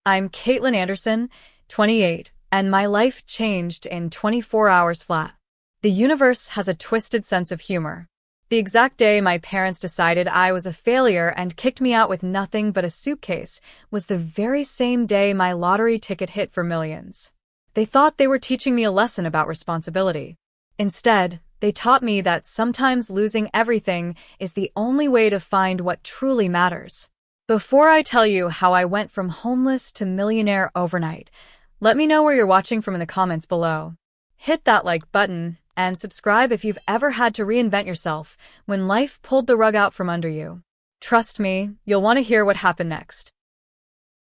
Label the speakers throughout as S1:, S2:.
S1: I'm Kaitlyn Anderson, 28, and my life changed in 24 hours flat. The universe has a twisted sense of humor. The exact day my parents decided I was a failure and kicked me out with nothing but a suitcase was the very same day my lottery ticket hit for millions. They thought they were teaching me a lesson about responsibility. Instead, they taught me that sometimes losing everything is the only way to find what truly matters. Before I tell you how I went from homeless to millionaire overnight, let me know where you're watching from in the comments below. Hit that like button and subscribe if you've ever had to reinvent yourself when life pulled the rug out from under you. Trust me, you'll want to hear what happened next.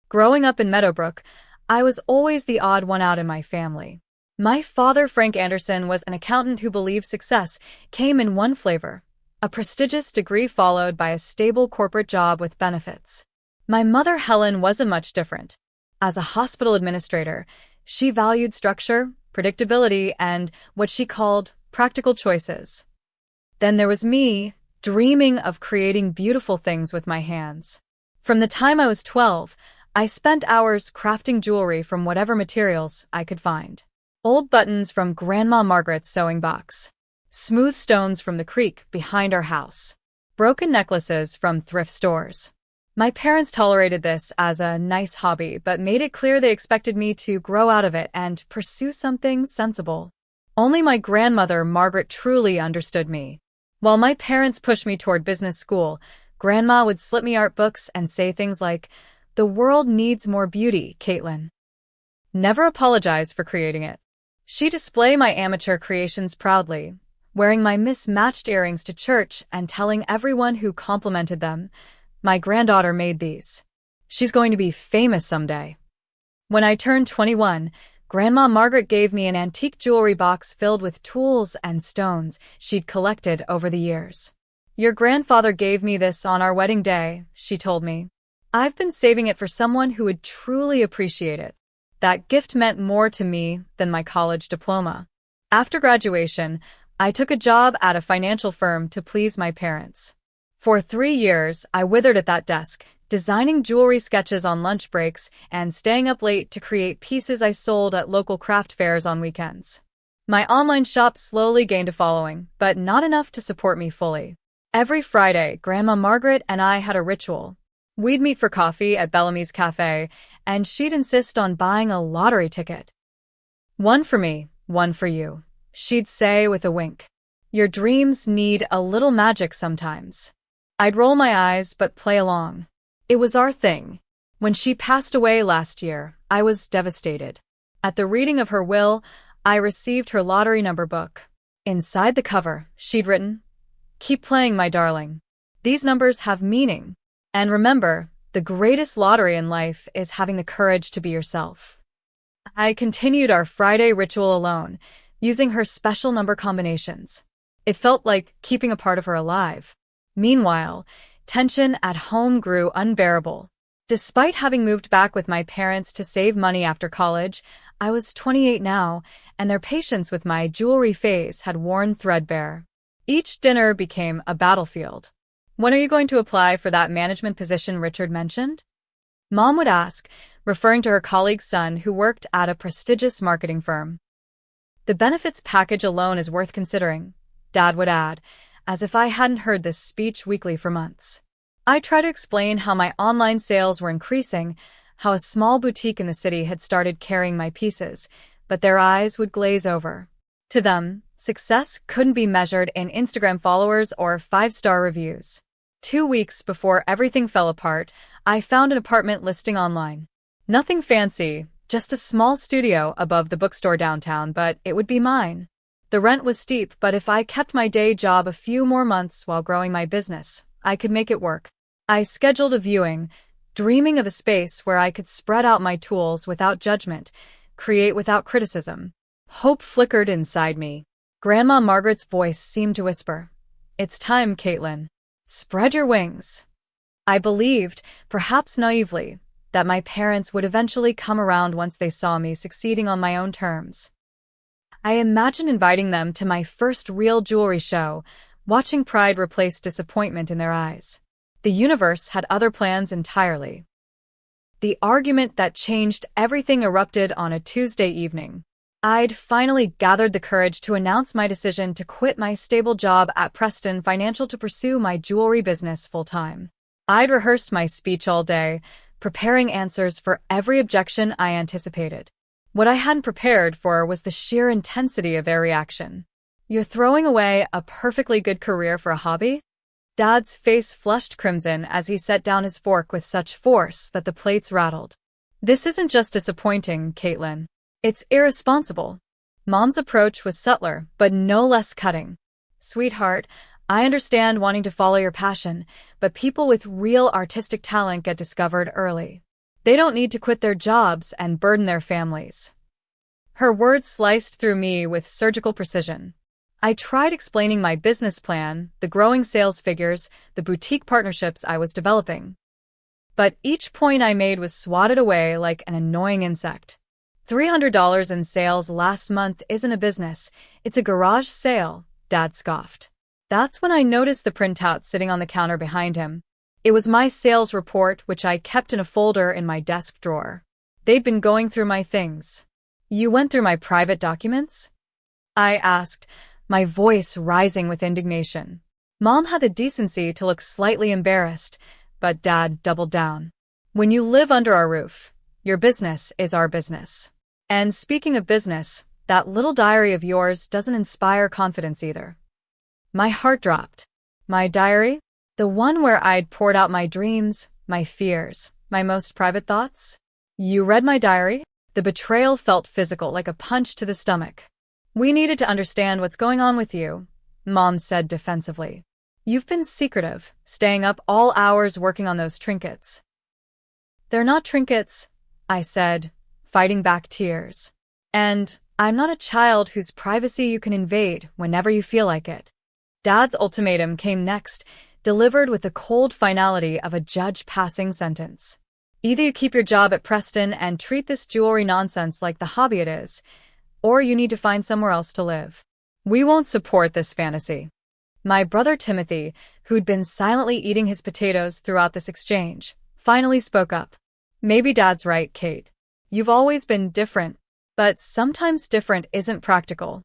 S1: Growing up in Meadowbrook, I was always the odd one out in my family. My father, Frank Anderson, was an accountant who believed success came in one flavor: a prestigious degree followed by a stable corporate job with benefits. My mother, Helen, wasn't much different. As a hospital administrator, she valued structure, predictability, and what she called practical choices. Then there was me, dreaming of creating beautiful things with my hands. From the time I was 12, I spent hours crafting jewelry from whatever materials I could find. Old buttons from Grandma Margaret's sewing box. Smooth stones from the creek behind our house. Broken necklaces from thrift stores. My parents tolerated this as a nice hobby, but made it clear they expected me to grow out of it and pursue something sensible. Only my grandmother, Margaret, truly understood me. While my parents pushed me toward business school, Grandma would slip me art books and say things like, "The world needs more beauty, Kaitlyn." Never apologize for creating it. She'd display my amateur creations proudly, wearing my mismatched earrings to church and telling everyone who complimented them, "My granddaughter made these. She's going to be famous someday." When I turned 21, Grandma Margaret gave me an antique jewelry box filled with tools and stones she'd collected over the years. "Your grandfather gave me this on our wedding day," she told me. "I've been saving it for someone who would truly appreciate it." That gift meant more to me than my college diploma. After graduation, I took a job at a financial firm to please my parents. For 3 years, I withered at that desk, designing jewelry sketches on lunch breaks and staying up late to create pieces I sold at local craft fairs on weekends. My online shop slowly gained a following, but not enough to support me fully. Every Friday, Grandma Margaret and I had a ritual. We'd meet for coffee at Bellamy's Cafe, and she'd insist on buying a lottery ticket. "One for me, one for you," she'd say with a wink. "Your dreams need a little magic sometimes." I'd roll my eyes but play along. It was our thing. When she passed away last year, I was devastated. At the reading of her will, I received her lottery number book. Inside the cover, she'd written, "Keep playing, my darling. These numbers have meaning. And remember, the greatest lottery in life is having the courage to be yourself." I continued our Friday ritual alone, using her special number combinations. It felt like keeping a part of her alive. Meanwhile, tension at home grew unbearable. Despite having moved back with my parents to save money after college, I was 28 now, and their patience with my jewelry phase had worn threadbare. Each dinner became a battlefield. "When are you going to apply for that management position Richard mentioned?" Mom would ask, referring to her colleague's son who worked at a prestigious marketing firm. "The benefits package alone is worth considering," Dad would add, as if I hadn't heard this speech weekly for months. I tried to explain how my online sales were increasing, how a small boutique in the city had started carrying my pieces, but their eyes would glaze over. To them, success couldn't be measured in Instagram followers or 5-star reviews. 2 weeks before everything fell apart, I found an apartment listing online. Nothing fancy, just a small studio above the bookstore downtown, but it would be mine. The rent was steep, but if I kept my day job a few more months while growing my business, I could make it work. I scheduled a viewing, dreaming of a space where I could spread out my tools without judgment, create without criticism. Hope flickered inside me. Grandma Margaret's voice seemed to whisper, "It's time, Kaitlyn. Spread your wings." I believed, perhaps naively, that my parents would eventually come around once they saw me succeeding on my own terms. I imagined inviting them to my first real jewelry show, watching pride replace disappointment in their eyes. The universe had other plans entirely. The argument that changed everything erupted on a Tuesday evening. I'd finally gathered the courage to announce my decision to quit my stable job at Preston Financial to pursue my jewelry business full-time. I'd rehearsed my speech all day, preparing answers for every objection I anticipated. What I hadn't prepared for was the sheer intensity of their reaction. "You're throwing away a perfectly good career for a hobby?" Dad's face flushed crimson as he set down his fork with such force that the plates rattled. "This isn't just disappointing, Kaitlyn. It's irresponsible." Mom's approach was subtler, but no less cutting. "Sweetheart, I understand wanting to follow your passion, but people with real artistic talent get discovered early. They don't need to quit their jobs and burden their families." Her words sliced through me with surgical precision. I tried explaining my business plan, the growing sales figures, the boutique partnerships I was developing. But each point I made was swatted away like an annoying insect. $300 in sales last month isn't a business, it's a garage sale, Dad scoffed. That's when I noticed the printout sitting on the counter behind him. It was my sales report, which I kept in a folder in my desk drawer. They'd been going through my things. "You went through my private documents?" I asked, my voice rising with indignation. Mom had the decency to look slightly embarrassed, but Dad doubled down. "When you live under our roof, your business is our business. And speaking of business, that little diary of yours doesn't inspire confidence either." My heart dropped. My diary? The one where I'd poured out my dreams, my fears, my most private thoughts? "You read my diary?" The betrayal felt physical, like a punch to the stomach. "We needed to understand what's going on with you," Mom said defensively. "You've been secretive, staying up all hours working on those trinkets." "They're not trinkets," I said, fighting back tears. "And I'm not a child whose privacy you can invade whenever you feel like it." Dad's ultimatum came next, delivered with the cold finality of a judge passing sentence. "Either you keep your job at Preston and treat this jewelry nonsense like the hobby it is, or you need to find somewhere else to live. We won't support this fantasy." My brother Timothy, who'd been silently eating his potatoes throughout this exchange, finally spoke up. "Maybe Dad's right, Kate. You've always been different, but sometimes different isn't practical."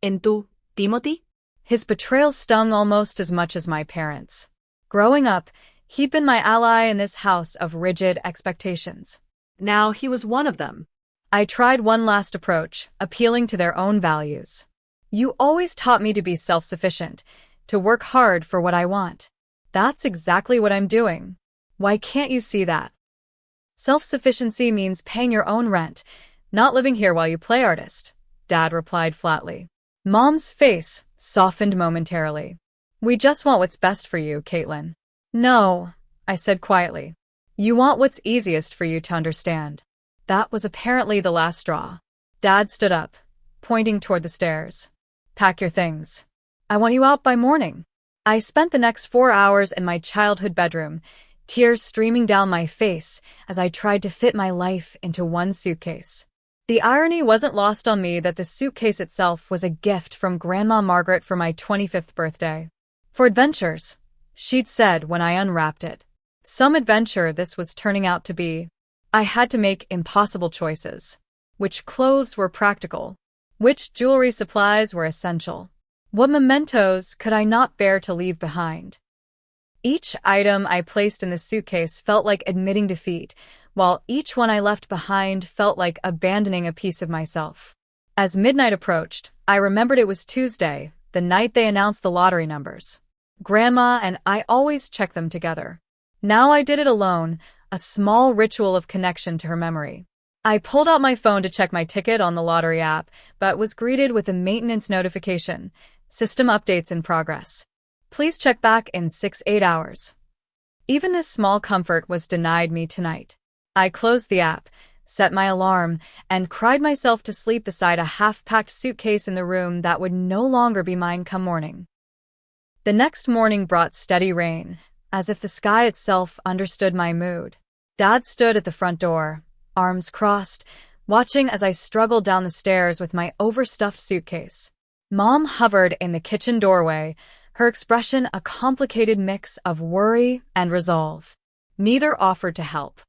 S2: ¿En tú, Timothy?
S1: His betrayal stung almost as much as my parents'. Growing up, he'd been my ally in this house of rigid expectations.
S2: Now he was one of them.
S1: I tried one last approach, appealing to their own values. "You always taught me to be self-sufficient, to work hard for what I want. That's exactly what I'm doing. Why can't you see that? Self-sufficiency means paying your own rent, not living here while you play artist," Dad replied flatly. Mom's face softened momentarily. "We just want what's best for you, Kaitlyn." "No," I said quietly. "You want what's easiest for you to understand." That was apparently the last straw. Dad stood up, pointing toward the stairs. "Pack your things. I want you out by morning." I spent the next 4 hours in my childhood bedroom, tears streaming down my face as I tried to fit my life into one suitcase. The irony wasn't lost on me that the suitcase itself was a gift from Grandma Margaret for my 25th birthday. "For adventures," she'd said when I unwrapped it. Some adventure this was turning out to be. I had to make impossible choices. Which clothes were practical? Which jewelry supplies were essential? What mementos could I not bear to leave behind? Each item I placed in the suitcase felt like admitting defeat, while each one I left behind felt like abandoning a piece of myself. As midnight approached, I remembered it was Tuesday, the night they announced the lottery numbers. Grandma and I always checked them together. Now I did it alone, a small ritual of connection to her memory. I pulled out my phone to check my ticket on the lottery app, but was greeted with a maintenance notification. "System updates in progress. Please check back in 6-8 hours." Even this small comfort was denied me tonight. I closed the app, set my alarm, and cried myself to sleep beside a half-packed suitcase in the room that would no longer be mine come morning. The next morning brought steady rain, as if the sky itself understood my mood. Dad stood at the front door, arms crossed, watching as I struggled down the stairs with my overstuffed suitcase. Mom hovered in the kitchen doorway, her expression a complicated mix of worry and resolve. Neither offered to help.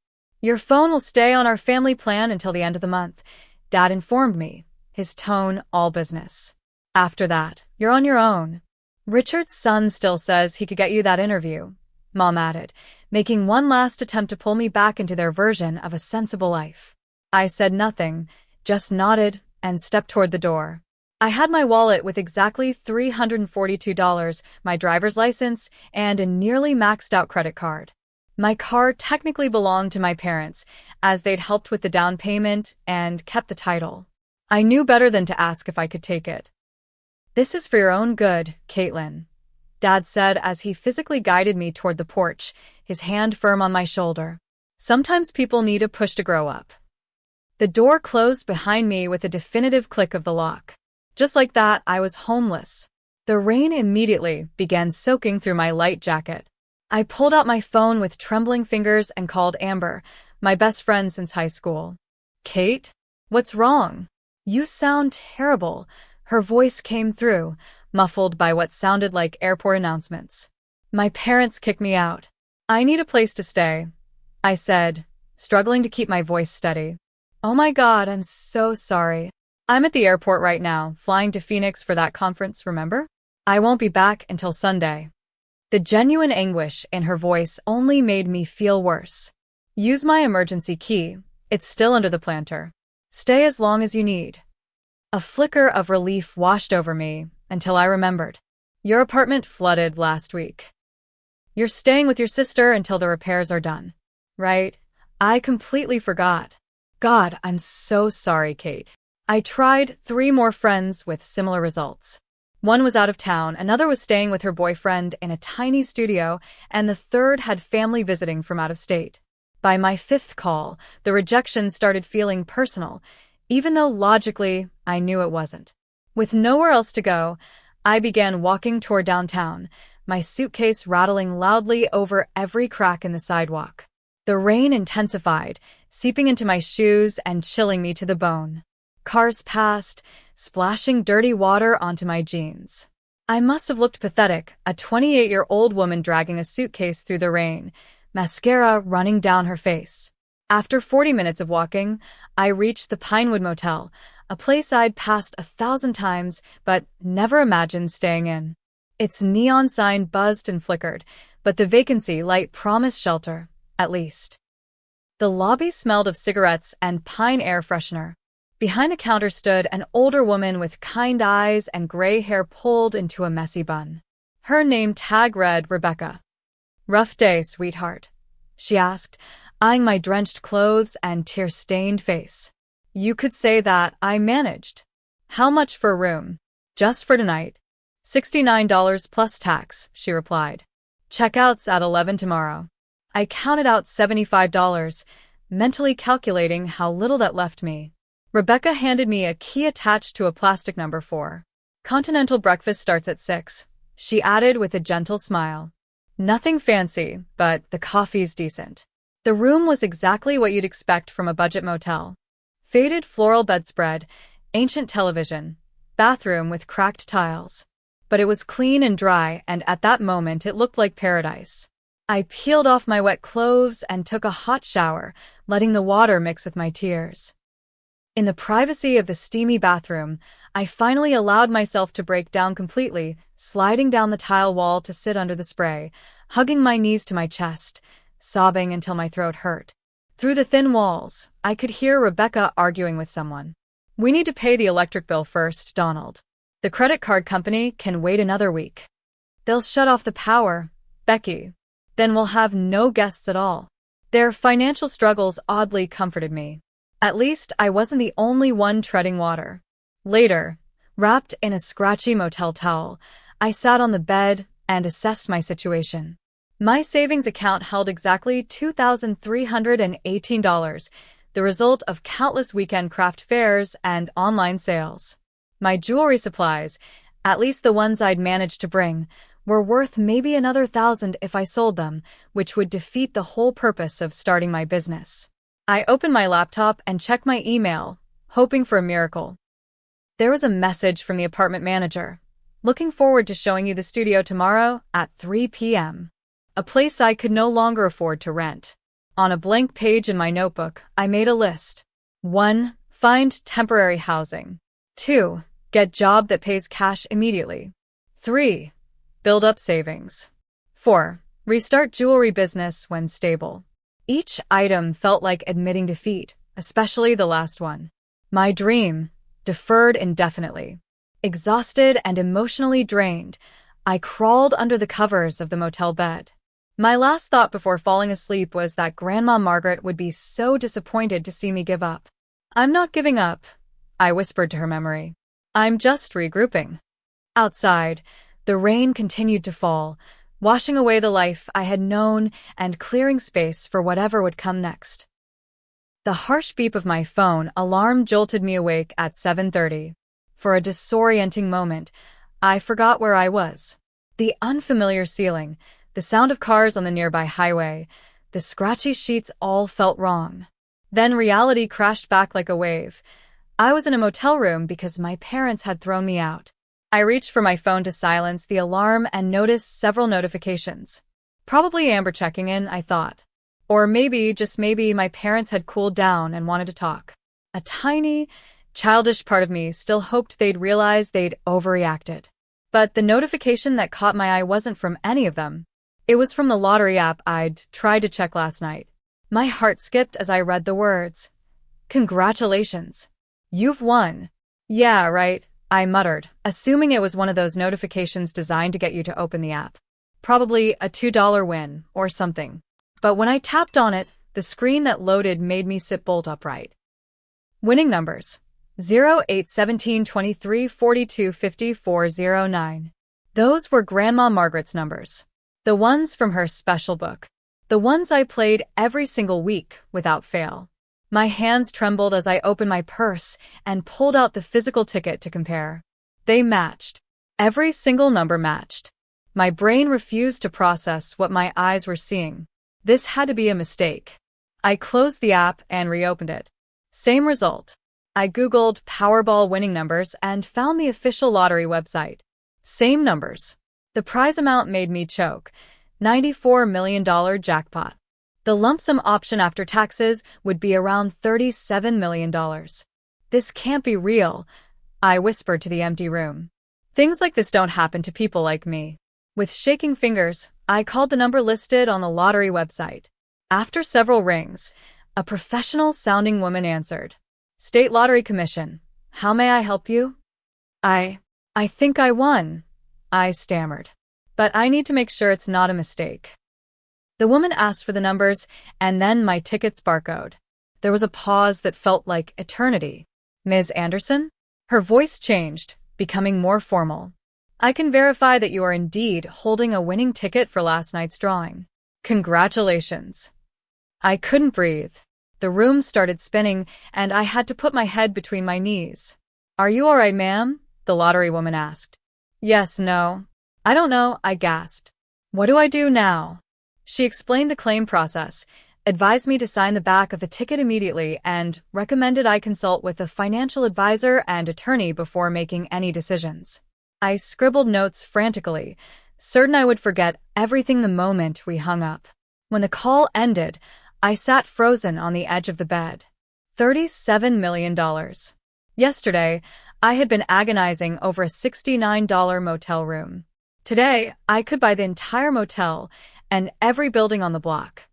S1: Your phone will stay on our family plan until the end of the month, Dad informed me, his tone all business. After that, you're on your own. Richard's son still says he could get you that interview, Mom added, making one last attempt to pull me back into their version of a sensible life. I said nothing, just nodded and stepped toward the door. I had my wallet with exactly $342, my driver's license, and a nearly maxed-out credit card. My car technically belonged to my parents, as they'd helped with the down payment and kept the title. I knew better than to ask if I could take it. This is for your own good, Kaitlyn, Dad said as he physically guided me toward the porch, his hand firm on my shoulder. Sometimes people need a push to grow up. The door closed behind me with a definitive click of the lock. Just like that, I was homeless. The rain immediately began soaking through my light jacket. I pulled out my phone with trembling fingers and called Amber, my best friend since high school. Kate? What's wrong? You sound terrible. Her voice came through, muffled by what sounded like airport announcements. My parents kicked me out. I need a place to stay, I said, struggling to keep my voice steady. Oh my God, I'm so sorry. I'm at the airport right now, flying to Phoenix for that conference, remember? I won't be back until Sunday. The genuine anguish in her voice only made me feel worse. Use my emergency key. It's still under the planter. Stay as long as you need. A flicker of relief washed over me until I remembered. Your apartment flooded last week. You're staying with your sister until the repairs are done, right? I completely forgot. God, I'm so sorry, Kate. I tried 3 more friends with similar results. One was out of town, another was staying with her boyfriend in a tiny studio, and the third had family visiting from out of state. By my 5th call, the rejection started feeling personal, even though logically I knew it wasn't. With nowhere else to go, I began walking toward downtown, my suitcase rattling loudly over every crack in the sidewalk. The rain intensified, seeping into my shoes and chilling me to the bone. Cars passed, splashing dirty water onto my jeans. I must have looked pathetic, a 28-year-old woman dragging a suitcase through the rain, mascara running down her face. After 40 minutes of walking, I reached the Pinewood Motel, a place I'd passed 1,000 times but never imagined staying in. Its neon sign buzzed and flickered, but the vacancy light promised shelter, at least. The lobby smelled of cigarettes and pine air freshener. Behind the counter stood an older woman with kind eyes and gray hair pulled into a messy bun. Her name tag read Rebecca. Rough day, sweetheart, she asked, eyeing my drenched clothes and tear-stained face. You could say that, I managed. How much for a room? Just for tonight. $69 plus tax, she replied. Checkout's at 11 tomorrow. I counted out $75, mentally calculating how little that left me. Rebecca handed me a key attached to a plastic number 4. Continental breakfast starts at 6, she added with a gentle smile. Nothing fancy, but the coffee's decent. The room was exactly what you'd expect from a budget motel. Faded floral bedspread, ancient television, bathroom with cracked tiles. But it was clean and dry, and at that moment it looked like paradise. I peeled off my wet clothes and took a hot shower, letting the water mix with my tears. In the privacy of the steamy bathroom, I finally allowed myself to break down completely, sliding down the tile wall to sit under the spray, hugging my knees to my chest, sobbing until my throat hurt. Through the thin walls, I could hear Rebecca arguing with someone. We need to pay the electric bill first, Donald. The credit card company can wait another week. They'll shut off the power, Becky. Then we'll have no guests at all. Their financial struggles oddly comforted me. At least I wasn't the only one treading water. Later, wrapped in a scratchy motel towel, I sat on the bed and assessed my situation. My savings account held exactly $2,318, the result of countless weekend craft fairs and online sales. My jewelry supplies, at least the ones I'd managed to bring, were worth maybe another $1,000 if I sold them, which would defeat the whole purpose of starting my business. I opened my laptop and checked my email, hoping for a miracle. There was a message from the apartment manager. Looking forward to showing you the studio tomorrow at 3 p.m. A place I could no longer afford to rent. On a blank page in my notebook, I made a list. 1. Find temporary housing. 2. Get job that pays cash immediately. 3. Build up savings. 4. Restart jewelry business when stable. Each item felt like admitting defeat, especially the last one. My dream, deferred indefinitely. Exhausted and emotionally drained, I crawled under the covers of the motel bed. My last thought before falling asleep was that Grandma Margaret would be so disappointed to see me give up. "I'm not giving up," I whispered to her memory. "I'm just regrouping." Outside, the rain continued to fall, washing away the life I had known and clearing space for whatever would come next. The harsh beep of my phone alarm jolted me awake at 7:30. For a disorienting moment, I forgot where I was. The unfamiliar ceiling, the sound of cars on the nearby highway, the scratchy sheets all felt wrong. Then reality crashed back like a wave. I was in a motel room because my parents had thrown me out. I reached for my phone to silence the alarm and noticed several notifications. Probably Amber checking in, I thought. Or maybe, just maybe, my parents had cooled down and wanted to talk. A tiny, childish part of me still hoped they'd realize they'd overreacted. But the notification that caught my eye wasn't from any of them. It was from the lottery app I'd tried to check last night. My heart skipped as I read the words. "Congratulations. You've won." "Yeah, right," I muttered, assuming it was one of those notifications designed to get you to open the app. Probably a $2 win or something. But when I tapped on it, the screen that loaded made me sit bolt upright. Winning numbers: 0, 8, 17, 23, 42, 54, 09. Those were Grandma Margaret's numbers. The ones from her special book. The ones I played every single week without fail. My hands trembled as I opened my purse and pulled out the physical ticket to compare. They matched. Every single number matched. My brain refused to process what my eyes were seeing. This had to be a mistake. I closed the app and reopened it. Same result. I Googled Powerball winning numbers and found the official lottery website. Same numbers. The prize amount made me choke. $94 million jackpot. The lump sum option after taxes would be around $37 million. "This can't be real," I whispered to the empty room. "Things like this don't happen to people like me." With shaking fingers, I called the number listed on the lottery website. After several rings, a professional-sounding woman answered. "State Lottery Commission. How may I help you?" I think I won," I stammered. "But I need to make sure it's not a mistake." The woman asked for the numbers and then my ticket's barcode. There was a pause that felt like eternity. "Ms. Anderson?" Her voice changed, becoming more formal. "I can verify that you are indeed holding a winning ticket for last night's drawing. Congratulations." I couldn't breathe. The room started spinning, and I had to put my head between my knees. "Are you all right, ma'am?" the lottery woman asked. "Yes, no. I don't know," I gasped. "What do I do now?" She explained the claim process, advised me to sign the back of the ticket immediately, and recommended I consult with a financial advisor and attorney before making any decisions. I scribbled notes frantically, certain I would forget everything the moment we hung up. When the call ended, I sat frozen on the edge of the bed. $37 million. Yesterday, I had been agonizing over a $69 motel room. Today, I could buy the entire motel and every building on the block.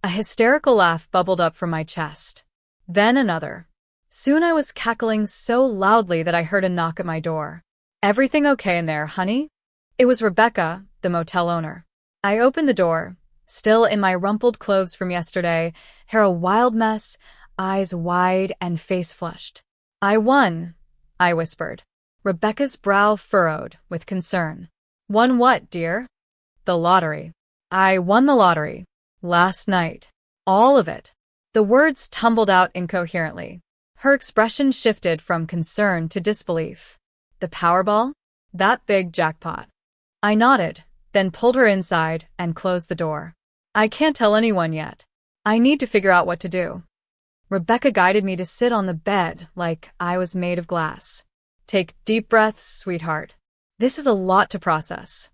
S1: A hysterical laugh bubbled up from my chest. Then another. Soon I was cackling so loudly that I heard a knock at my door. "Everything okay in there, honey?" It was Rebecca, the motel owner. I opened the door, still in my rumpled clothes from yesterday, hair a wild mess, eyes wide and face flushed. "I won," I whispered. Rebecca's brow furrowed with concern. "Won what, dear?" "The lottery. I won the lottery. Last night. All of it." The words tumbled out incoherently. Her expression shifted from concern to disbelief. "The Powerball? That big jackpot?" I nodded, then pulled her inside and closed the door. "I can't tell anyone yet. I need to figure out what to do." Rebecca guided me to sit on the bed like I was made of glass. "Take deep breaths, sweetheart. This is a lot to process."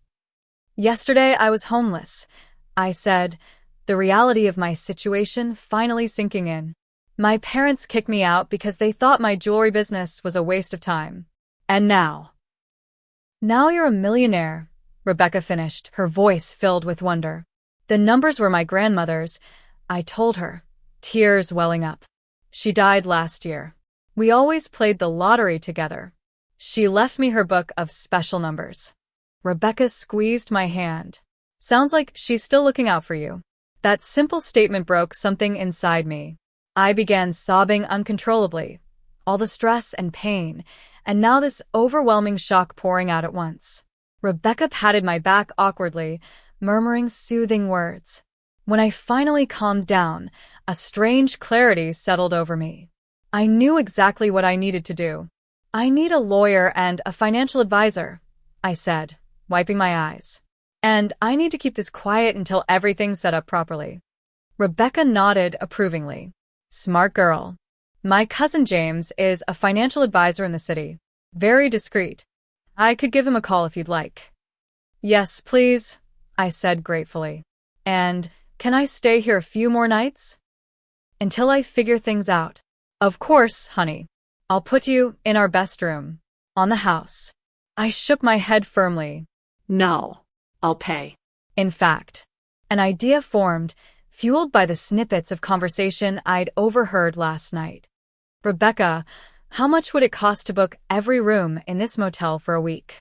S1: "Yesterday I was homeless," I said, the reality of my situation finally sinking in. My parents kicked me out because they thought my jewelry business was a waste of time. And now you're a millionaire, Rebecca finished, her voice filled with wonder. The numbers were my grandmother's, I told her, tears welling up. She died last year. We always played the lottery together. She left me her book of special numbers. Rebecca squeezed my hand. Sounds like she's still looking out for you. That simple statement broke something inside me. I began sobbing uncontrollably. All the stress and pain, and now this overwhelming shock pouring out at once. Rebecca patted my back awkwardly, murmuring soothing words. When I finally calmed down, a strange clarity settled over me. I knew exactly what I needed to do. I need a lawyer and a financial advisor, I said, wiping my eyes. And I need to keep this quiet until everything's set up properly. Rebecca nodded approvingly. Smart girl. My cousin James is a financial advisor in the city. Very discreet. I could give him a call if you'd like. Yes, please, I said gratefully. And can I stay here a few more nights? Until I figure things out. Of course, honey. I'll put you in our best room. On the house. I shook my head firmly.
S2: No, I'll pay.
S1: In fact, an idea formed, fueled by the snippets of conversation I'd overheard last night. Rebecca, how much would it cost to book every room in this motel for a week?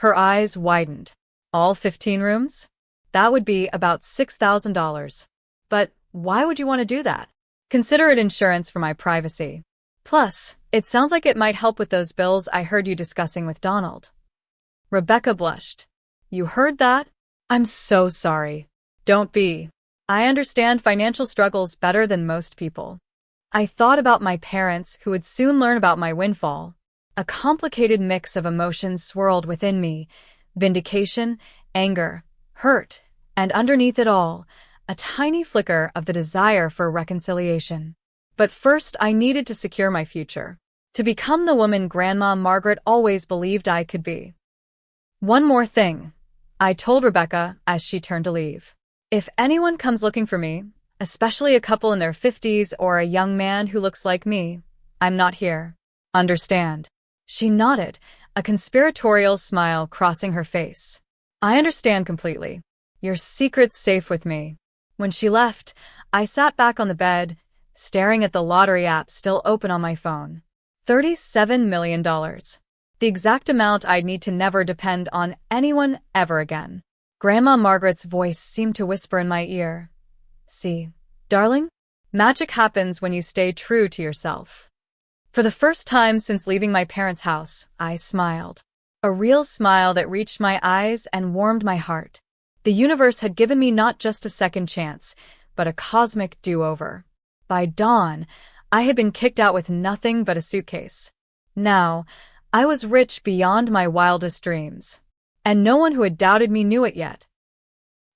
S1: Her eyes widened. All 15 rooms? That would be about $6,000. But why would you want to do that? Consider it insurance for my privacy. Plus, it sounds like it might help with those bills I heard you discussing with Donald. Rebecca blushed. You heard that? I'm so sorry. Don't be. I understand financial struggles better than most people. I thought about my parents who would soon learn about my windfall. A complicated mix of emotions swirled within me. Vindication, anger, hurt, and underneath it all, a tiny flicker of the desire for reconciliation. But first I needed to secure my future. To become the woman Grandma Margaret always believed I could be. One more thing, I told Rebecca as she turned to leave. If anyone comes looking for me, especially a couple in their 50s or a young man who looks like me, I'm not here. Understand? She nodded, a conspiratorial smile crossing her face. I understand completely. Your secret's safe with me. When she left, I sat back on the bed, staring at the lottery app still open on my phone. $37 million. The exact amount I'd need to never depend on anyone ever again. Grandma Margaret's voice seemed to whisper in my ear. See, darling? Magic happens when you stay true to yourself. For the first time since leaving my parents' house, I smiled. A real smile that reached my eyes and warmed my heart. The universe had given me not just a second chance, but a cosmic do-over. By dawn, I had been kicked out with nothing but a suitcase. Now, I was rich beyond my wildest dreams. And no one who had doubted me knew it yet.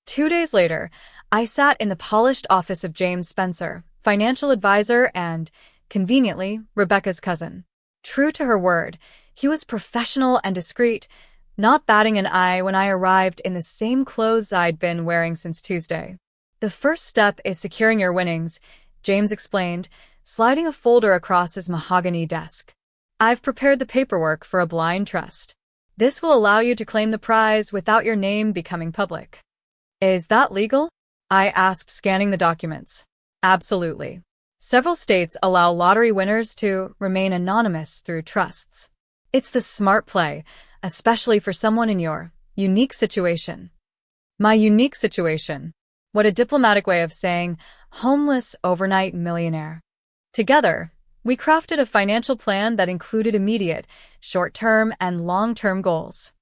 S1: 2 days later, I sat in the polished office of James Spencer, financial advisor and, conveniently, Rebecca's cousin. True to her word, he was professional and discreet, not batting an eye when I arrived in the same clothes I'd been wearing since Tuesday. The first step is securing your winnings, James explained, sliding a folder across his mahogany desk. I've prepared the paperwork for a blind trust. This will allow you to claim the prize without your name becoming public. Is that legal? I asked, scanning the documents. Absolutely. Several states allow lottery winners to remain anonymous through trusts. It's the smart play, especially for someone in your unique situation. My unique situation. What a diplomatic way of saying homeless overnight millionaire. Together, we crafted a financial plan that included immediate, short-term, and long-term goals.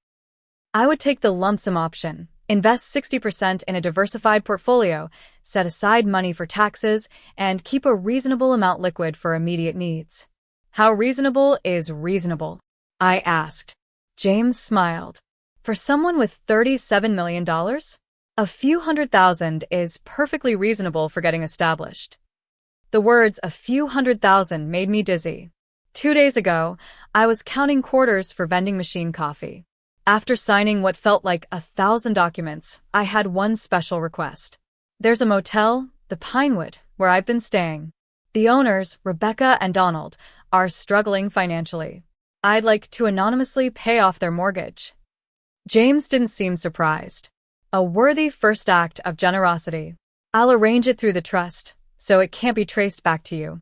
S1: I would take the lump sum option, invest 60% in a diversified portfolio, set aside money for taxes, and keep a reasonable amount liquid for immediate needs. How reasonable is reasonable? I asked. James smiled. For someone with $37 million? A few $100,000 is perfectly reasonable for getting established. The words "a few $100,000" made me dizzy. 2 days ago, I was counting quarters for vending machine coffee. After signing what felt like 1,000 documents, I had one special request. There's a motel, the Pinewood, where I've been staying. The owners, Rebecca and Donald, are struggling financially. I'd like to anonymously pay off their mortgage." James didn't seem surprised. "A worthy first act of generosity. I'll arrange it through the trust, so it can't be traced back to you."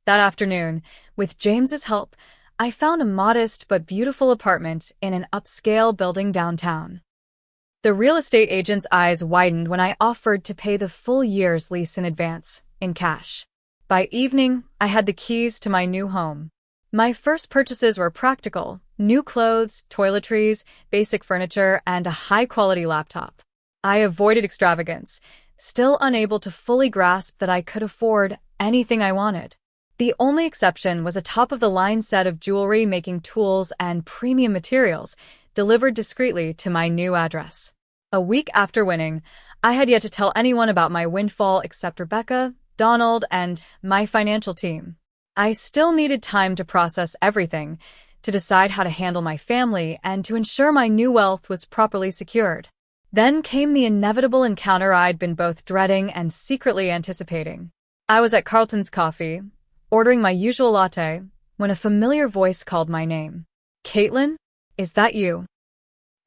S1: That afternoon, with James's help, I found a modest but beautiful apartment in an upscale building downtown. The real estate agent's eyes widened when I offered to pay the full year's lease in advance, in cash. By evening, I had the keys to my new home. My first purchases were practical: new clothes, toiletries, basic furniture, and a high-quality laptop. I avoided extravagance, still unable to fully grasp that I could afford anything I wanted. The only exception was a top-of-the-line set of jewelry-making tools and premium materials delivered discreetly to my new address. A week after winning, I had yet to tell anyone about my windfall except Rebecca, Donald, and my financial team. I still needed time to process everything, to decide how to handle my family, and to ensure my new wealth was properly secured. Then came the inevitable encounter I'd been both dreading and secretly anticipating. I was at Carlton's Coffee, ordering my usual latte, when a familiar voice called my name. "Kaitlyn, is that you?"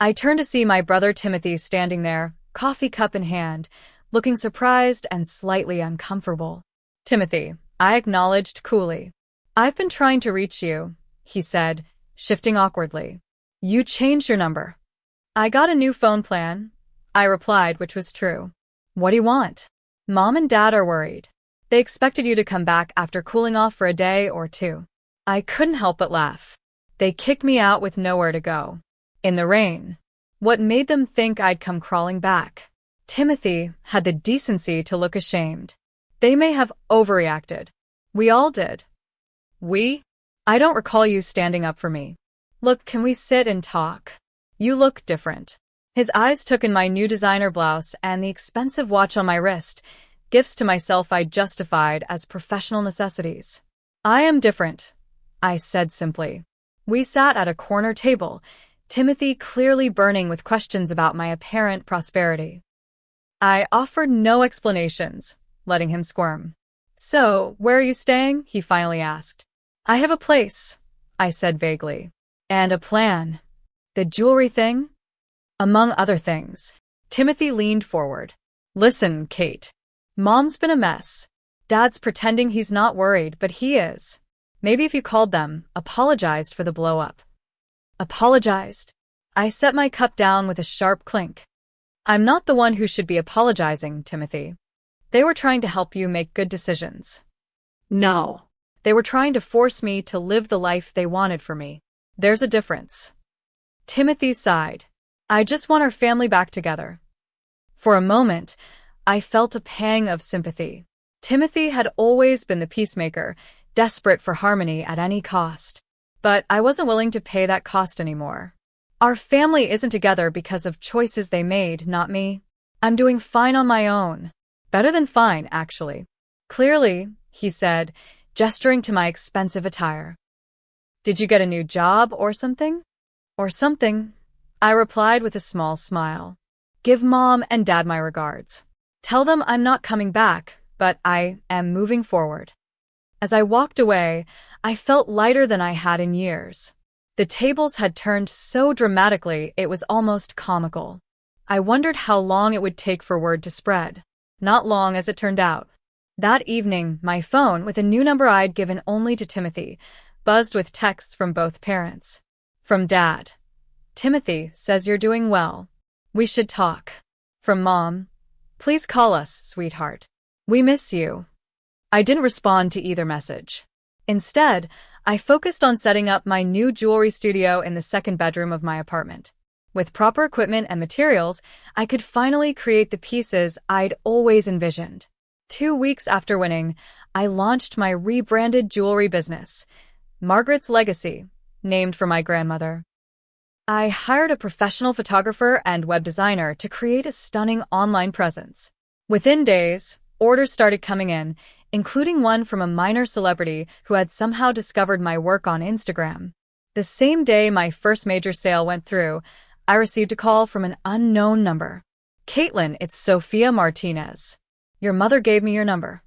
S1: I turned to see my brother Timothy standing there, coffee cup in hand, looking surprised and slightly uncomfortable. "Timothy," I acknowledged coolly. "I've been trying to reach you," he said, shifting awkwardly. "You changed your number." "I got a new phone plan," I replied, which was true. "What do you want?" "Mom and Dad are worried. They expected you to come back after cooling off for a day or two." I couldn't help but laugh. They kicked me out with nowhere to go. In the rain. What made them think I'd come crawling back? Timothy had the decency to look ashamed. They may have overreacted. We all did. We? I don't recall you standing up for me. "Look, can we sit and talk? You look different." His eyes took in my new designer blouse and the expensive watch on my wrist, gifts to myself I justified as professional necessities. "I am different," I said simply. We sat at a corner table, Timothy clearly burning with questions about my apparent prosperity. I offered no explanations, letting him squirm. "So, where are you staying?" he finally asked. "I have a place," I said vaguely. "And a plan. The jewelry thing?" "Among other things." Timothy leaned forward. "Listen, Kate. Mom's been a mess. Dad's pretending he's not worried, but he is. Maybe if you called them, apologized for the blow-up." "Apologized?" I set my cup down with a sharp clink. "I'm not the one who should be apologizing, Timothy. They were trying to help you make good decisions."
S2: No.
S1: "They were trying to force me to live the life they wanted for me. There's a difference." Timothy sighed. "I just want our family back together." For a moment, I felt a pang of sympathy. Timothy had always been the peacemaker, desperate for harmony at any cost. But I wasn't willing to pay that cost anymore. Our family isn't together because of choices they made, not me. I'm doing fine on my own. Better than fine, actually. "Clearly," he said, gesturing to my expensive attire. "Did you get a new job or something?" "Or something," I replied with a small smile. "Give Mom and Dad my regards. Tell them I'm not coming back, but I am moving forward." As I walked away, I felt lighter than I had in years. The tables had turned so dramatically it was almost comical. I wondered how long it would take for word to spread. Not long, as it turned out. That evening, my phone, with a new number I'd given only to Timothy, buzzed with texts from both parents. From Dad: "Timothy says you're doing well. We should talk." From Mom: "Please call us, sweetheart. We miss you." I didn't respond to either message. Instead, I focused on setting up my new jewelry studio in the second bedroom of my apartment. With proper equipment and materials, I could finally create the pieces I'd always envisioned. 2 weeks after winning, I launched my rebranded jewelry business, Margaret's Legacy, named for my grandmother. I hired a professional photographer and web designer to create a stunning online presence. Within days, orders started coming in, including one from a minor celebrity who had somehow discovered my work on Instagram. The same day my first major sale went through, I received a call from an unknown number. "Kaitlyn, it's Sophia Martinez." Your mother gave me your number.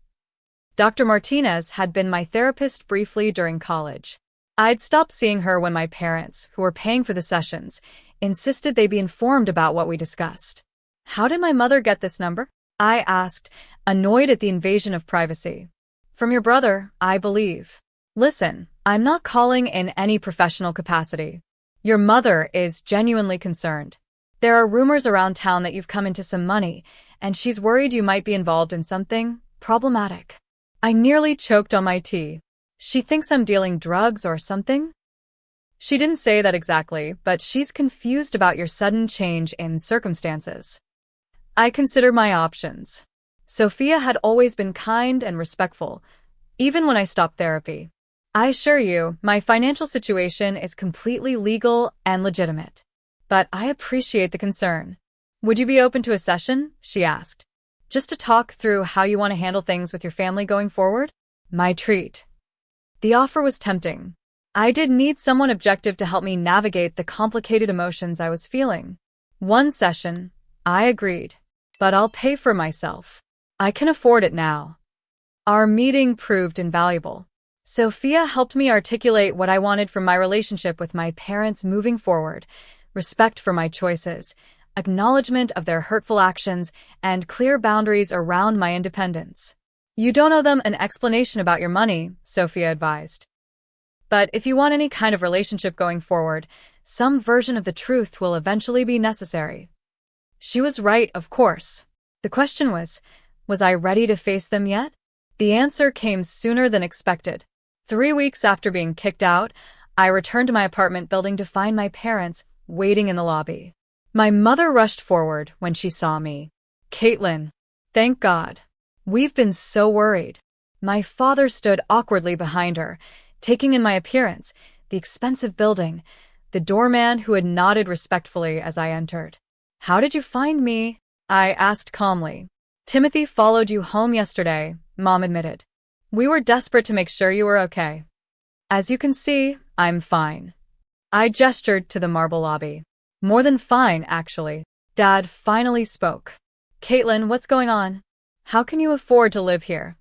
S1: Dr. Martinez had been my therapist briefly during college. I'd stopped seeing her when my parents, who were paying for the sessions, insisted they be informed about what we discussed. How did my mother get this number? I asked, annoyed at the invasion of privacy. From your brother, I believe. Listen, I'm not calling in any professional capacity. Your mother is genuinely concerned. There are rumors around town that you've come into some money, and she's worried you might be involved in something problematic. I nearly choked on my tea. She thinks I'm dealing drugs or something? She didn't say that exactly, but she's confused about your sudden change in circumstances. I considered my options. Sophia had always been kind and respectful, even when I stopped therapy. I assure you, my financial situation is completely legal and legitimate. But I appreciate the concern. Would you be open to a session? She asked. Just to talk through how you want to handle things with your family going forward? My treat. The offer was tempting. I did need someone objective to help me navigate the complicated emotions I was feeling. One session, I agreed. But I'll pay for myself. I can afford it now. Our meeting proved invaluable. Sophia helped me articulate what I wanted from my relationship with my parents moving forward: respect for my choices, acknowledgement of their hurtful actions, and clear boundaries around my independence. You don't owe them an explanation about your money, Sophia advised. But if you want any kind of relationship going forward, some version of the truth will eventually be necessary. She was right, of course. The question was I ready to face them yet? The answer came sooner than expected. 3 weeks after being kicked out, I returned to my apartment building to find my parents waiting in the lobby. My mother rushed forward when she saw me. Kaitlyn, thank God. We've been so worried. My father stood awkwardly behind her, taking in my appearance, the expensive building, the doorman who had nodded respectfully as I entered. How did you find me? I asked calmly. Timothy followed you home yesterday, Mom admitted. We were desperate to make sure you were okay. As you can see, I'm fine. I gestured to the marble lobby. More than fine, actually. Dad finally spoke. Kaitlyn, what's going on? How can you afford to live here?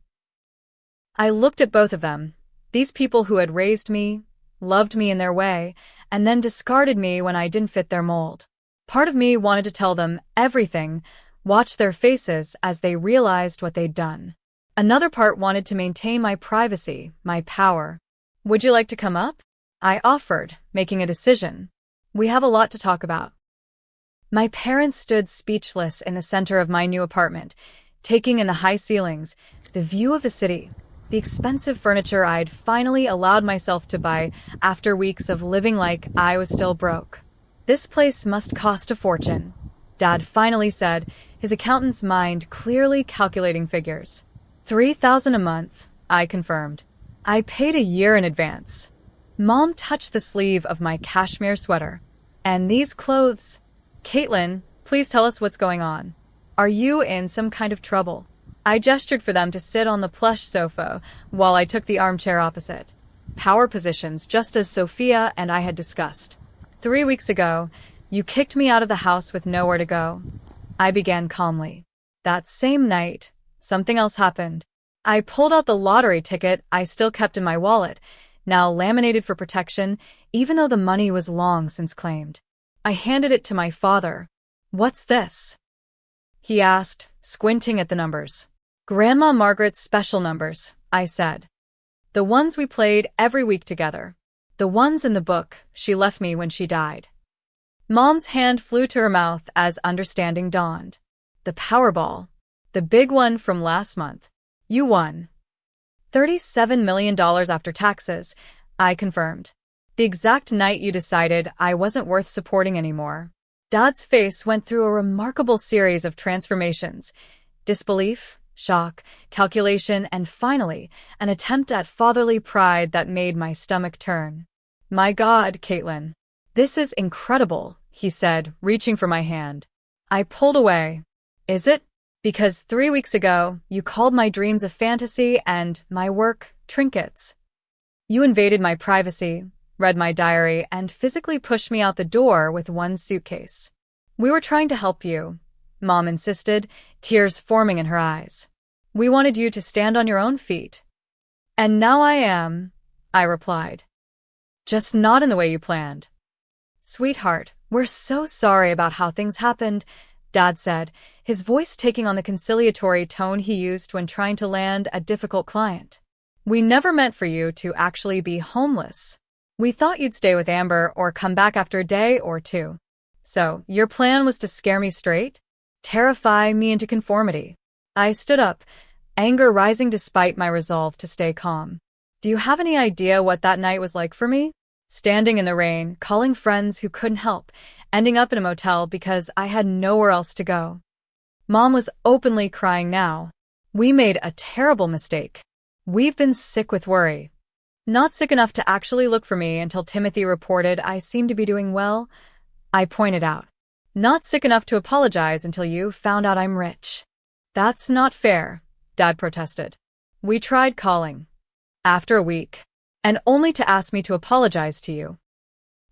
S1: I looked at both of them, these people who had raised me, loved me in their way, and then discarded me when I didn't fit their mold. Part of me wanted to tell them everything, watch their faces as they realized what they'd done. Another part wanted to maintain my privacy, my power. Would you like to come up? I offered, making a decision. We have a lot to talk about. My parents stood speechless in the center of my new apartment, taking in the high ceilings, the view of the city, the expensive furniture I'd finally allowed myself to buy after weeks of living like I was still broke. This place must cost a fortune, Dad finally said, his accountant's mind clearly calculating figures. $3,000 a month, I confirmed. I paid a year in advance. Mom touched the sleeve of my cashmere sweater. And these clothes? Kaitlyn, please tell us what's going on. Are you in some kind of trouble? I gestured for them to sit on the plush sofa while I took the armchair opposite. Power positions, just as Sophia and I had discussed. 3 weeks ago, you kicked me out of the house with nowhere to go. I began calmly. That same night, something else happened. I pulled out the lottery ticket I still kept in my wallet, now laminated for protection, even though the money was long since claimed. I handed it to my father. What's this? He asked, squinting at the numbers. Grandma Margaret's special numbers, I said. The ones we played every week together. The ones in the book she left me when she died. Mom's hand flew to her mouth as understanding dawned. The Powerball. The big one from last month. You won. $37 million after taxes, I confirmed. The exact night you decided I wasn't worth supporting anymore. Dad's face went through a remarkable series of transformations. Disbelief, shock, calculation, and finally, an attempt at fatherly pride that made my stomach turn. My God, Kaitlyn. This is incredible, he said, reaching for my hand. I pulled away. Is it? Because 3 weeks ago, you called my dreams a fantasy and my work trinkets. You invaded my privacy, read my diary, and physically pushed me out the door with one suitcase. We were trying to help you, Mom insisted, tears forming in her eyes. We wanted you to stand on your own feet. And now I am, I replied. Just not in the way you planned. Sweetheart, we're so sorry about how things happened, Dad said, his voice taking on the conciliatory tone he used when trying to land a difficult client. We never meant for you to actually be homeless. We thought you'd stay with Amber or come back after a day or two. So, your plan was to scare me straight? Terrify me into conformity. I stood up, anger rising despite my resolve to stay calm. Do you have any idea what that night was like for me? Standing in the rain, calling friends who couldn't help, ending up in a motel because I had nowhere else to go. Mom was openly crying now. We made a terrible mistake. We've been sick with worry. Not sick enough to actually look for me until Timothy reported I seemed to be doing well, I pointed out. Not sick enough to apologize until you found out I'm rich. That's not fair, Dad protested. We tried calling. After a week. And only to ask me to apologize to you.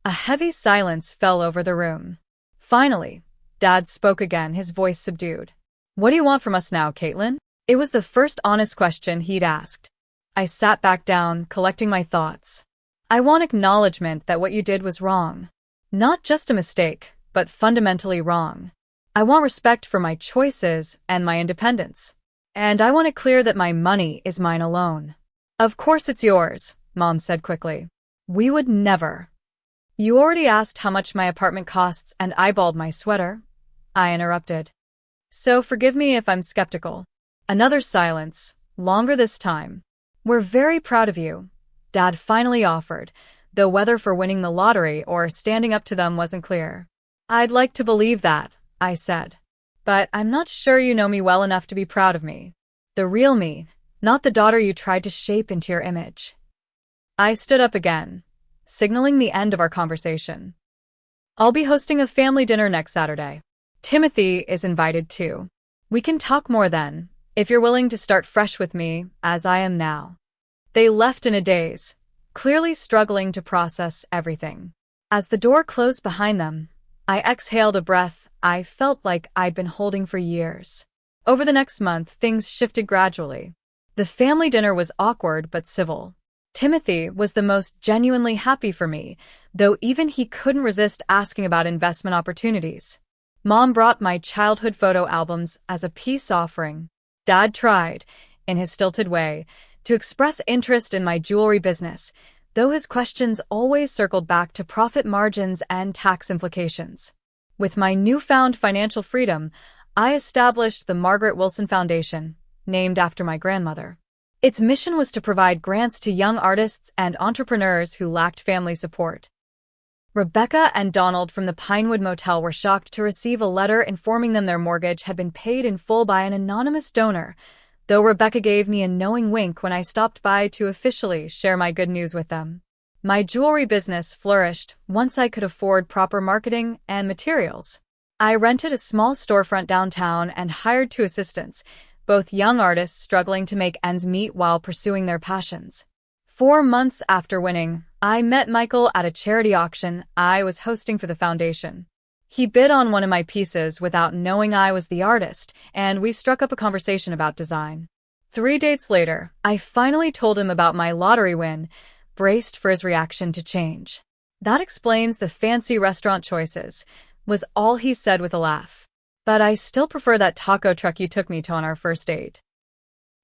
S1: A heavy silence fell over the room. Finally, Dad spoke again, his voice subdued. What do you want from us now, Kaitlyn? It was the first honest question he'd asked. I sat back down, collecting my thoughts. I want acknowledgement that what you did was wrong. Not just a mistake, but fundamentally wrong. I want respect for my choices and my independence. And I want it clear that my money is mine alone. Of course it's yours, Mom said quickly. We would never. You already asked how much my apartment costs and eyeballed my sweater, I interrupted. So forgive me if I'm skeptical. Another silence, longer this time. We're very proud of you, Dad finally offered, though whether for winning the lottery or standing up to them wasn't clear. I'd like to believe that, I said. But I'm not sure you know me well enough to be proud of me. The real me, not the daughter you tried to shape into your image. I stood up again, signaling the end of our conversation. I'll be hosting a family dinner next Saturday. Timothy is invited too. We can talk more then, if you're willing to start fresh with me, as I am now. They left in a daze, clearly struggling to process everything. As the door closed behind them, I exhaled a breath I felt like I'd been holding for years. Over the next month, things shifted gradually. The family dinner was awkward but civil. Timothy was the most genuinely happy for me, though even he couldn't resist asking about investment opportunities. Mom brought my childhood photo albums as a peace offering. Dad tried, in his stilted way, to express interest in my jewelry business, though his questions always circled back to profit margins and tax implications. With my newfound financial freedom, I established the Margaret Wilson Foundation, named after my grandmother. Its mission was to provide grants to young artists and entrepreneurs who lacked family support. Rebecca and Donald from the Pinewood Motel were shocked to receive a letter informing them their mortgage had been paid in full by an anonymous donor, though Rebecca gave me a knowing wink when I stopped by to officially share my good news with them. My jewelry business flourished once I could afford proper marketing and materials. I rented a small storefront downtown and hired 2 assistants, both young artists struggling to make ends meet while pursuing their passions. 4 months after winning, I met Michael at a charity auction I was hosting for the foundation. He bid on one of my pieces without knowing I was the artist, and we struck up a conversation about design. 3 dates later, I finally told him about my lottery win, braced for his reaction to change. That explains the fancy restaurant choices, was all he said with a laugh. But I still prefer that taco truck you took me to on our first date.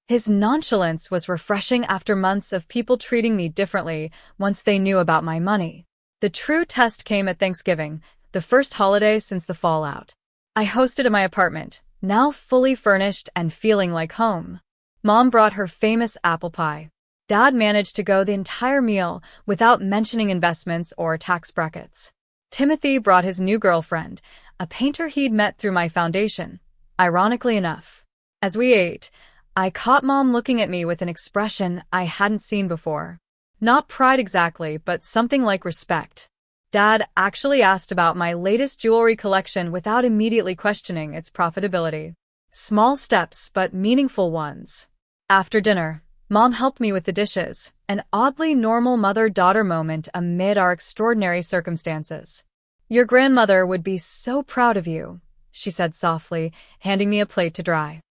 S1: His nonchalance was refreshing after months of people treating me differently once they knew about my money. The true test came at Thanksgiving, the first holiday since the fallout. I hosted in my apartment, now fully furnished and feeling like home. Mom brought her famous apple pie. Dad managed to go the entire meal without mentioning investments or tax brackets. Timothy brought his new girlfriend, a painter he'd met through my foundation, ironically enough. As we ate, I caught Mom looking at me with an expression I hadn't seen before. Not pride exactly, but something like respect. Dad actually asked about my latest jewelry collection without immediately questioning its profitability. Small steps, but meaningful ones. After dinner, Mom helped me with the dishes, an oddly normal mother-daughter moment amid our extraordinary circumstances. Your grandmother would be so proud of you, she said softly, handing me a plate to dry.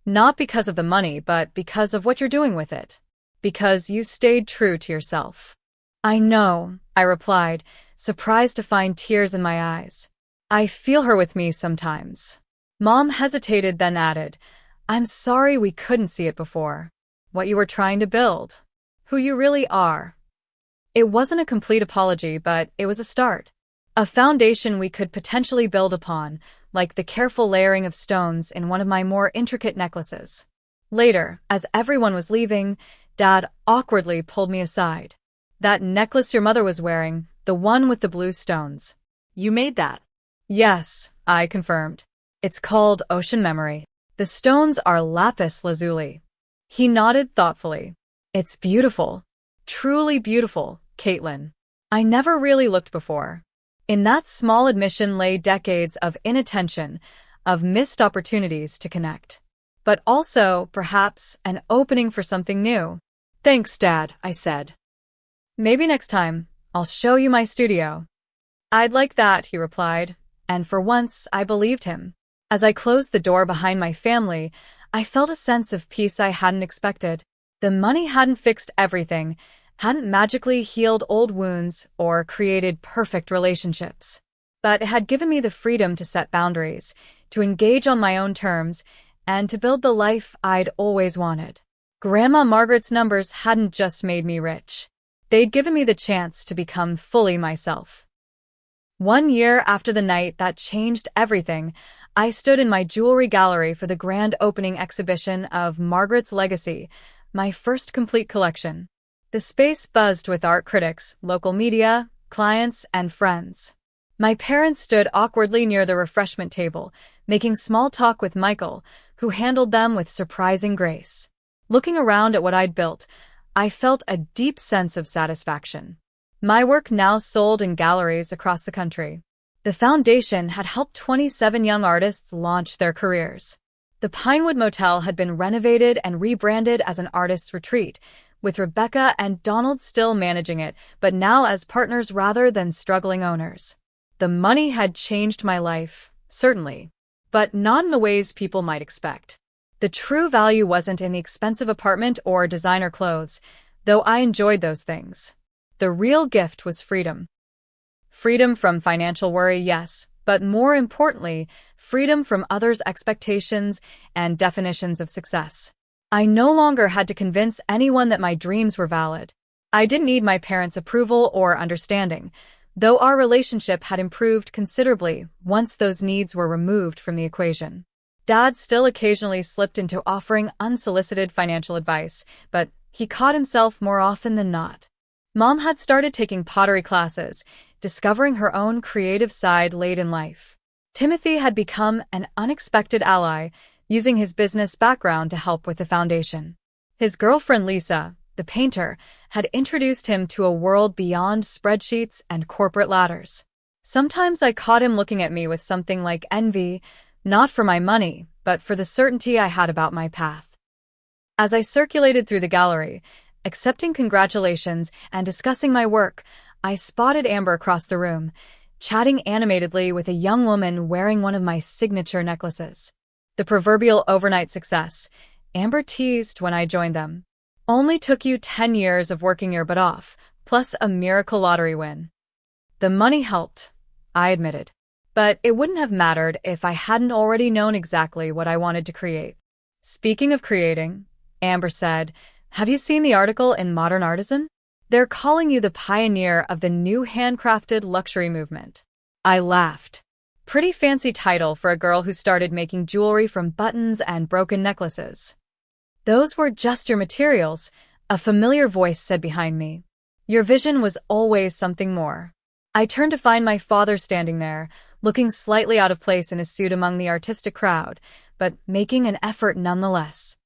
S1: Not because of the money, but because of what you're doing with it. Because you stayed true to yourself. I know, I replied, surprised to find tears in my eyes. I feel her with me sometimes. Mom hesitated, then added, I'm sorry we couldn't see it before. What you were trying to build. Who you really are. It wasn't a complete apology, but it was a start. A foundation we could potentially build upon, like the careful layering of stones in one of my more intricate necklaces. Later, as everyone was leaving, Dad awkwardly pulled me aside. That necklace your mother was wearing, the one with the blue stones.
S2: You made that.
S1: Yes, I confirmed. It's called Ocean Memory. The stones are lapis lazuli. He nodded thoughtfully. It's beautiful. Truly beautiful, Kaitlyn. I never really looked before. In that small admission lay decades of inattention, of missed opportunities to connect. But also, perhaps, an opening for something new.
S2: Thanks, Dad, I said.
S1: Maybe next time, I'll show you my studio. I'd like that, he replied, and for once I believed him. As I closed the door behind my family, I felt a sense of peace I hadn't expected. The money hadn't fixed everything, hadn't magically healed old wounds or created perfect relationships. But it had given me the freedom to set boundaries, to engage on my own terms, and to build the life I'd always wanted. Grandma Margaret's numbers hadn't just made me rich. They'd given me the chance to become fully myself. 1 year after the night that changed everything, I stood in my jewelry gallery for the grand opening exhibition of Margaret's Legacy, my first complete collection. The space buzzed with art critics, local media, clients, and friends. My parents stood awkwardly near the refreshment table, making small talk with Michael, who handled them with surprising grace. Looking around at what I'd built, I felt a deep sense of satisfaction. My work now sold in galleries across the country. The foundation had helped 27 young artists launch their careers. The Pinewood Motel had been renovated and rebranded as an artist's retreat, with Rebecca and Donald still managing it, but now as partners rather than struggling owners. The money had changed my life, certainly, but not in the ways people might expect. The true value wasn't in the expensive apartment or designer clothes, though I enjoyed those things. The real gift was freedom. Freedom from financial worry, yes, but more importantly, freedom from others' expectations and definitions of success. I no longer had to convince anyone that my dreams were valid. I didn't need my parents' approval or understanding, though our relationship had improved considerably once those needs were removed from the equation. Dad still occasionally slipped into offering unsolicited financial advice, but he caught himself more often than not. Mom had started taking pottery classes, discovering her own creative side late in life. Timothy had become an unexpected ally, using his business background to help with the foundation. His girlfriend Lisa, the painter, had introduced him to a world beyond spreadsheets and corporate ladders. Sometimes I caught him looking at me with something like envy, not for my money, but for the certainty I had about my path. As I circulated through the gallery, accepting congratulations and discussing my work, I spotted Amber across the room, chatting animatedly with a young woman wearing one of my signature necklaces. The proverbial overnight success, Amber teased when I joined them. Only took you 10 years of working your butt off, plus a miracle lottery win. The money helped, I admitted. But it wouldn't have mattered if I hadn't already known exactly what I wanted to create. Speaking of creating, Amber said, have you seen the article in Modern Artisan? They're calling you the pioneer of the new handcrafted luxury movement. I laughed. Pretty fancy title for a girl who started making jewelry from buttons and broken necklaces. Those were just your materials, a familiar voice said behind me. Your vision was always something more. I turned to find my father standing there, looking slightly out of place in his suit among the artistic crowd, but making an effort nonetheless.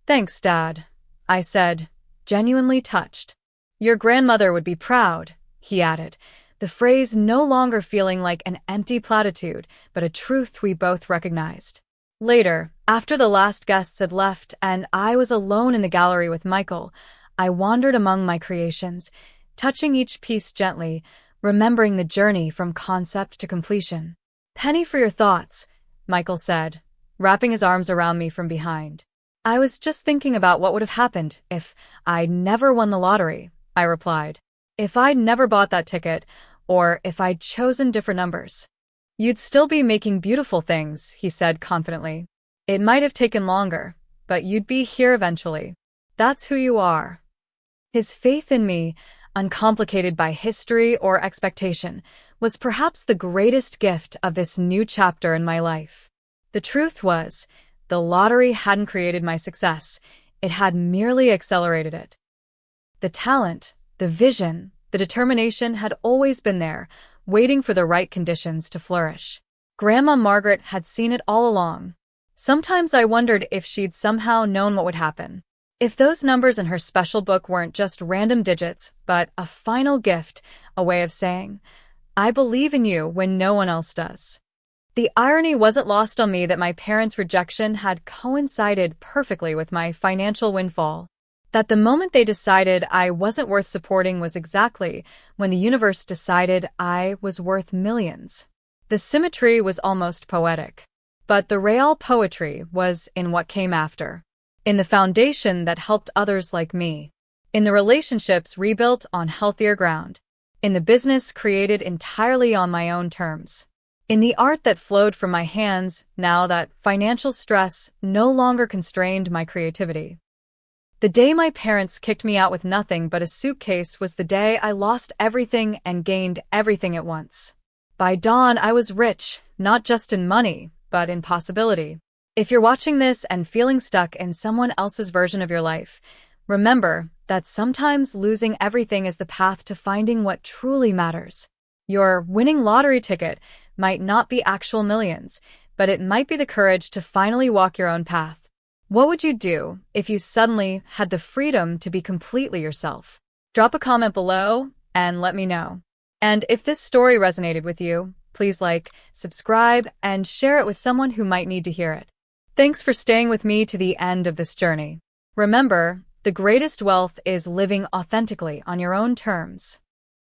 S1: Thanks, Dad, I said, genuinely touched. Your grandmother would be proud, he added, the phrase no longer feeling like an empty platitude, but a truth we both recognized. Later, after the last guests had left and I was alone in the gallery with Michael, I wandered among my creations, touching each piece gently, remembering the journey from concept to completion. Penny for your thoughts, Michael said, wrapping his arms around me from behind. I was just thinking about what would have happened if I'd never won the lottery, I replied. If I'd never bought that ticket, or if I'd chosen different numbers. You'd still be making beautiful things, he said confidently. It might have taken longer, but you'd be here eventually. That's who you are. His faith in me, uncomplicated by history or expectation, was perhaps the greatest gift of this new chapter in my life. The truth was, the lottery hadn't created my success, it had merely accelerated it. The talent, the vision, the determination had always been there, waiting for the right conditions to flourish. Grandma Margaret had seen it all along. Sometimes I wondered if she'd somehow known what would happen. If those numbers in her special book weren't just random digits, but a final gift, a way of saying, I believe in you when no one else does. The irony wasn't lost on me that my parents' rejection had coincided perfectly with my financial windfall. That the moment they decided I wasn't worth supporting was exactly when the universe decided I was worth millions. The symmetry was almost poetic. But the real poetry was in what came after. In the foundation that helped others like me. In the relationships rebuilt on healthier ground. In the business created entirely on my own terms. In the art that flowed from my hands now that financial stress no longer constrained my creativity. The day my parents kicked me out with nothing but a suitcase was the day I lost everything and gained everything at once. By dawn, I was rich, not just in money, but in possibility. If you're watching this and feeling stuck in someone else's version of your life, remember that sometimes losing everything is the path to finding what truly matters. Your winning lottery ticket might not be actual millions, but it might be the courage to finally walk your own path. What would you do if you suddenly had the freedom to be completely yourself? Drop a comment below and let me know. And if this story resonated with you, please like, subscribe, and share it with someone who might need to hear it. Thanks for staying with me to the end of this journey. Remember, the greatest wealth is living authentically on your own terms.